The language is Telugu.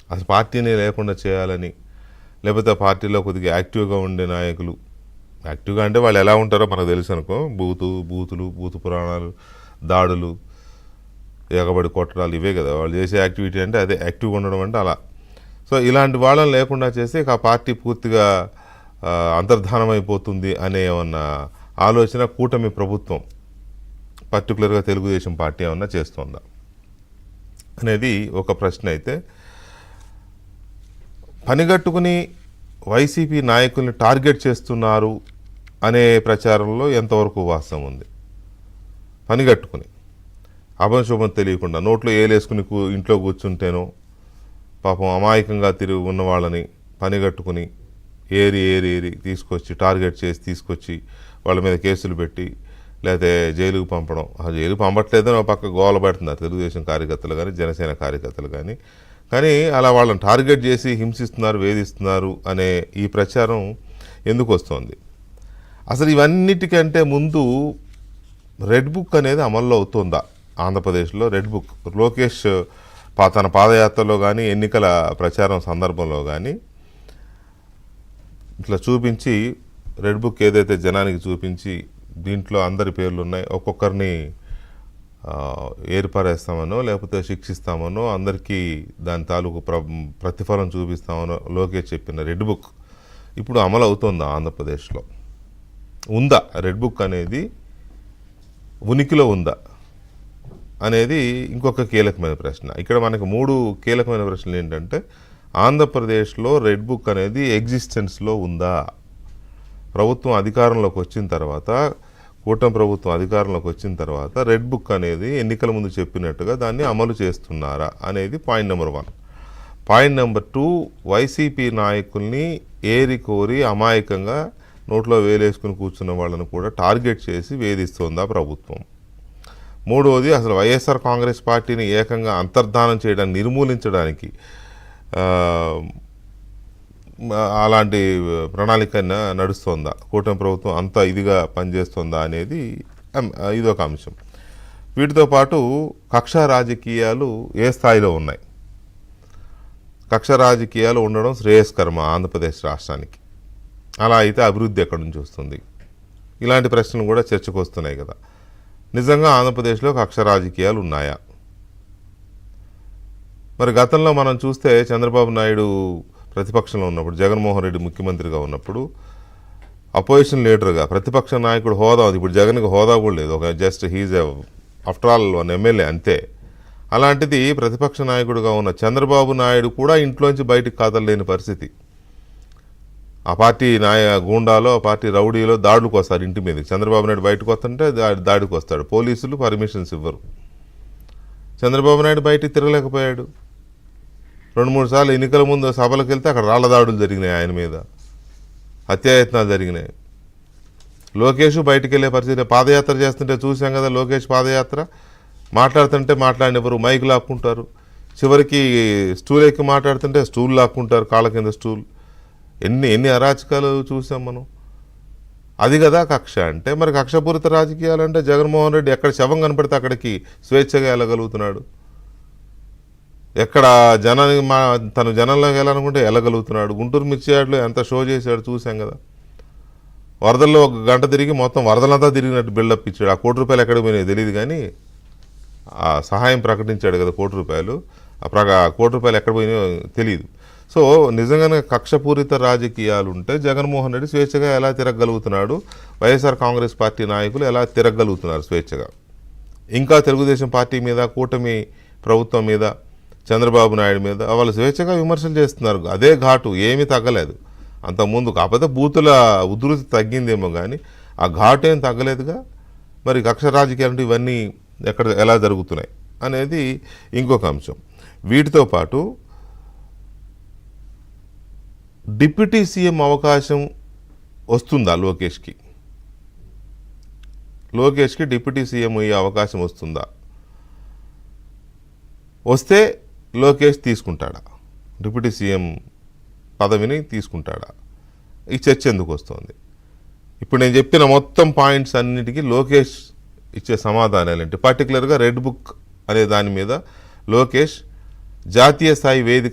అసలు పార్టీని లేకుండా చేయాలని, లేకపోతే పార్టీలో కొద్దిగా యాక్టివ్గా ఉండే నాయకులు, యాక్టివ్గా అంటే వాళ్ళు ఎలా ఉంటారో మనకు తెలుసు అనుకో, బూతు పురాణాలు, దాడులు, ఎగబడి కొట్టడాలు, ఇవే కదా వాళ్ళు చేసే యాక్టివిటీ. అంటే అదే యాక్టివ్గా ఉండడం అంటే అలా. సో ఇలాంటి వాళ్ళని లేకుండా చేసి ఆ పార్టీ పూర్తిగా అంతర్ధానం అయిపోతుంది అనే ఏమన్నా ఆలోచన కూటమి ప్రభుత్వం, పర్టికులర్గా తెలుగుదేశం పార్టీ ఏమన్నా చేస్తుందా అనేది ఒక ప్రశ్న. అయితే పనిగట్టుకుని వైసీపీ నాయకుల్ని టార్గెట్ చేస్తున్నారు అనే ప్రచారంలో ఎంతవరకు వాస్తవం ఉంది? పనిగట్టుకుని అభంశుభం తెలియకుండా నోట్లో ఏలేసుకుని ఇంట్లో కూర్చుంటేనో, పాపం అమాయకంగా తిరిగి ఉన్న వాళ్ళని పనిగట్టుకుని ఏరి తీసుకొచ్చి టార్గెట్ చేసి తీసుకొచ్చి వాళ్ళ మీద కేసులు పెట్టి లేకపోతే జైలుకు పంపడం. ఆ జైలుకు పంపట్లేదని ఒక పక్క గోల పెడుతున్నారు తెలుగుదేశం కార్యకర్తలు కానీ, జనసేన కార్యకర్తలు కానీ అలా వాళ్ళని టార్గెట్ చేసి హింసిస్తున్నారు, వేధిస్తున్నారు అనే ఈ ప్రచారం ఎందుకు వస్తుంది? అసలు ఇవన్నిటికంటే ముందు రెడ్ బుక్ అనేది అమల్లో అవుతుందా ఆంధ్రప్రదేశ్లో? రెడ్ బుక్ లోకేష్ తన పాదయాత్రలో కానీ, ఎన్నికల ప్రచారం సందర్భంలో కానీ ఇట్లా చూపించి, రెడ్ బుక్ ఏదైతే జనానికి చూపించి దీంట్లో అందరి పేర్లు ఉన్నాయి, ఒక్కొక్కరిని ఏర్పరేస్తామనో లేకపోతే శిక్షిస్తామనో, అందరికీ దాని తాలూకు ప్రతిఫలం చూపిస్తామనో లోకేష్ చెప్పిన రెడ్ బుక్ ఇప్పుడు అమలు అవుతుందా ఆంధ్రప్రదేశ్లో? ఉందా రెడ్ బుక్ అనేది, ఉనికిలో ఉందా అనేది ఇంకొక కీలకమైన ప్రశ్న. ఇక్కడ మనకు 3 కీలకమైన ప్రశ్నలు ఏంటంటే, ఆంధ్రప్రదేశ్లో రెడ్ బుక్ అనేది ఎగ్జిస్టెన్స్లో ఉందా? ప్రభుత్వం అధికారంలోకి వచ్చిన తర్వాత, కూటమి ప్రభుత్వం అధికారంలోకి వచ్చిన తర్వాత రెడ్ బుక్ అనేది ఎన్నికల ముందు చెప్పినట్టుగా దాన్ని అమలు చేస్తున్నారా అనేది point number 1. Point number 2, YCP నాయకుల్ని ఏరి అమాయకంగా నోట్లో వేలేసుకుని కూర్చున్న వాళ్ళను కూడా టార్గెట్ చేసి వేధిస్తుందా ప్రభుత్వం? 3వది, అసలు వైఎస్ఆర్ కాంగ్రెస్ పార్టీని ఏకంగా అంతర్ధానం చేయడానికి, నిర్మూలించడానికి అలాంటి ప్రణాళిక నడుస్తోందా? కూటమి ప్రభుత్వం అంత ఇదిగా పనిచేస్తుందా అనేది ఇదొక అంశం. వీటితో పాటు కక్ష రాజకీయాలు ఏ స్థాయిలో ఉన్నాయి? కక్ష రాజకీయాలు ఉండడం శ్రేయస్కరమా ఆంధ్రప్రదేశ్ రాష్ట్రానికి? అలా అయితే అభివృద్ధి ఎక్కడి నుంచి వస్తుంది? ఇలాంటి ప్రశ్నలు కూడా చర్చకు వస్తున్నాయి కదా. నిజంగా ఆంధ్రప్రదేశ్లో కక్ష రాజకీయాలు ఉన్నాయా? మరి గతంలో మనం చూస్తే చంద్రబాబు నాయుడు ప్రతిపక్షంలో ఉన్నప్పుడు, జగన్మోహన్ రెడ్డి ముఖ్యమంత్రిగా ఉన్నప్పుడు అపోజిషన్ లీడర్గా, ప్రతిపక్ష నాయకుడు హోదా, ఇప్పుడు జగన్కి హోదా కూడా లేదు, ఒక just he's after all 1 MLA అంతే. అలాంటిది ప్రతిపక్ష నాయకుడిగా ఉన్న చంద్రబాబు నాయుడు కూడా ఇంట్లోంచి బయటికి కదలలేని పరిస్థితి. ఆ పార్టీ గూండాలో, ఆ పార్టీ రౌడీలో దాడులకు వస్తారు ఇంటి మీదకి. చంద్రబాబు నాయుడు బయటకు వస్తుంటే దాడికి వస్తాడు, పోలీసులు పర్మిషన్స్ ఇవ్వరు. చంద్రబాబు నాయుడు బయటికి తిరగలేకపోయాడు. 2-3 సార్లు ఎన్నికల ముందు సభలకు వెళ్తే అక్కడ రాళ్ల దాడులు జరిగినాయి, ఆయన మీద హత్యాయత్నాలు జరిగినాయి. లోకేష్ బయటికి వెళ్ళే పరిస్థితి. పాదయాత్ర చేస్తుంటే చూసాం కదా, లోకేష్ పాదయాత్ర మాట్లాడుతుంటే మాట్లాడినెవరు, మైక్ లాక్కుంటారు. చివరికి స్టూల్ ఎక్కి మాట్లాడుతుంటే స్టూల్ లాక్కుంటారు, కాళ్ళ కింద స్టూల్. ఎన్ని అరాచకాలు చూసాం మనం. అది కదా కక్ష అంటే. మరి కక్షపూరిత రాజకీయాలు అంటే జగన్మోహన్ రెడ్డి ఎక్కడ శవం కనపడితే అక్కడికి స్వేచ్ఛగా వెళ్ళగలుగుతున్నాడు. ఎక్కడ తను జనంలోకి వెళ్ళాలనుకుంటే వెళ్ళగలుగుతున్నాడు. గుంటూరు మిర్చియాడ్లో ఎంత షో చేశాడు చూసాం కదా. వరదల్లో 1 గంట తిరిగి మొత్తం వరదలంతా తిరిగినట్టు బిల్డప్ ఇచ్చాడు. ఆ ₹1 ఎక్కడికి పోయినాయి తెలియదు కానీ ఆ సహాయం ప్రకటించాడు కదా ₹1. ఆ ₹1 ఎక్కడ పోయినాయో తెలియదు. సో నిజంగానే కక్షపూరిత రాజకీయాలు ఉంటే జగన్మోహన్ రెడ్డి స్వేచ్ఛగా ఎలా తిరగలుగుతున్నాడు, వైఎస్ఆర్ కాంగ్రెస్ పార్టీ నాయకులు ఎలా తిరగలుగుతున్నారు స్వేచ్ఛగా? ఇంకా తెలుగుదేశం పార్టీ మీద, కూటమి ప్రభుత్వం మీద, చంద్రబాబు నాయుడు మీద వాళ్ళు స్వేచ్ఛగా విమర్శలు చేస్తున్నారు. అదే ఘాటు ఏమీ తగ్గలేదు అంతకుముందు. కాకపోతే బూతుల ఉధృతి తగ్గిందేమో కానీ ఆ ఘాటు ఏం తగ్గలేదుగా. మరి కక్ష రాజకీయాలు అంటే ఇవన్నీ ఎలా జరుగుతున్నాయి అనేది ఇంకొక అంశం. వీటితో పాటు డిప్యూటీ సీఎం అవకాశం వస్తుందా లోకేష్కి? డిప్యూటీ సీఎం అయ్యే అవకాశం వస్తుందా? వస్తే లోకేష్ తీసుకుంటాడా? డిప్యూటీ సీఎం పదవిని తీసుకుంటాడా? ఈ చర్చ ఎందుకు వస్తుంది? ఇప్పుడు నేను చెప్పిన మొత్తం పాయింట్స్ అన్నిటికీ లోకేష్ ఇచ్చే సమాధానాలు ఏంటి? పర్టికులర్గా రెడ్ బుక్ అనే దాని మీద లోకేష్ జాతీయ స్థాయి వేదిక